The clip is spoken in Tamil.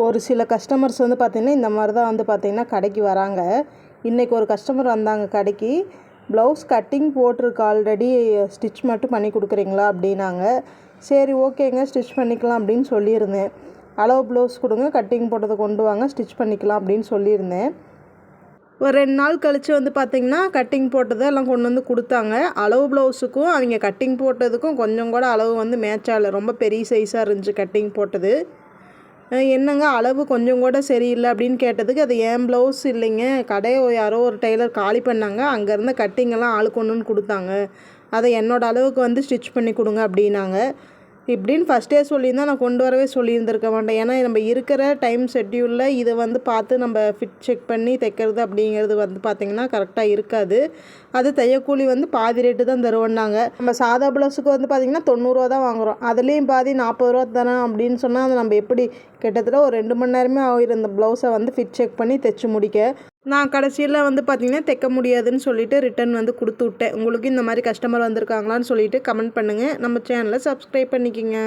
ஒரு சில கஸ்டமர்ஸ் வந்து பார்த்திங்கன்னா இந்த மாதிரி தான் வந்து பார்த்திங்கன்னா கடைக்கு வராங்க. இன்றைக்கி ஒரு கஸ்டமர் வந்தாங்க கடைக்கு. ப்ளவுஸ் கட்டிங் போட்டிருக்கு, ஆல்ரெடி ஸ்டிச் மட்டும் பண்ணி கொடுக்குறீங்களா அப்படின்னாங்க. சரி ஓகேங்க, ஸ்டிச் பண்ணிக்கலாம் அப்படின்னு சொல்லியிருந்தேன். அளவு ப்ளவுஸ் கொடுங்க, கட்டிங் போட்டதை கொண்டு வாங்க, ஸ்டிச் பண்ணிக்கலாம் அப்படின்னு சொல்லியிருந்தேன். ஒரு 2 நாள் கழித்து வந்து பார்த்திங்கன்னா கட்டிங் போட்டதை எல்லாம் கொண்டு வந்து கொடுத்தாங்க. அளவு ப்ளவுஸுக்கும் அவங்க கட்டிங் போட்டதுக்கும் கொஞ்சம் கூட அளவு வந்து மேட்ச் ஆகலை. ரொம்ப பெரிய சைஸாக இருந்துச்சு கட்டிங் போட்டது. என்னங்க அளவு கொஞ்சம் கூட சரியில்லை அப்படின்னு கேட்டதுக்கு, அது என் ப்ளவுஸ் இல்லைங்க, கடையை யாரோ ஒரு டெய்லர் காலி பண்ணாங்க, அங்கேருந்து கட்டிங்கெல்லாம் ஆளுக்கு ஒன்றுன்னு கொடுத்தாங்க, அதை என்னோடய அளவுக்கு வந்து ஸ்டிச் பண்ணி கொடுங்க அப்படின்னாங்க. இப்படின்னு ஃபஸ்ட்டே சொல்லியிருந்தால் நான் கொண்டு வரவே சொல்லியிருந்திருக்க மாட்டேன். ஏன்னா நம்ம இருக்கிற டைம் ஷெட்யூலில் இதை வந்து பார்த்து நம்ம ஃபிட் செக் பண்ணி தைக்கிறது அப்படிங்கிறது வந்து பார்த்திங்கன்னா கரெக்டாக இருக்காது. அது தையக்கூலி வந்து பாதி ரேட்டு தான் தருவோன்னாங்க. நம்ம சாதா ப்ளவுஸுக்கு வந்து பார்த்திங்கன்னா 90 ரூபா தான் வாங்குகிறோம். அதுலேயும் பாதி 40 ரூபா தரேன் அப்படின்னு சொன்னால் அது நம்ம எப்படி கிட்டத்தட்ட ஒரு 2 மணி நேரமே ஆகிரும் இந்த ப்ளவுஸை வந்து ஃபிட் செக் பண்ணி தைச்சி முடிக்க. நான் கடைசியில் வந்து பார்த்திங்கன்னா தைக்க முடியாதுன்னு சொல்லிவிட்டு ரிட்டன் வந்து கொடுத்து விட்டேன். உங்களுக்கு இந்த மாதிரி கஸ்டமர் வந்திருக்காங்களான்னு சொல்லிவிட்டு கமெண்ட் பண்ணுங்கள். நம்ம சேனலை சப்ஸ்கிரைப் பண்ணிக்கோங்க.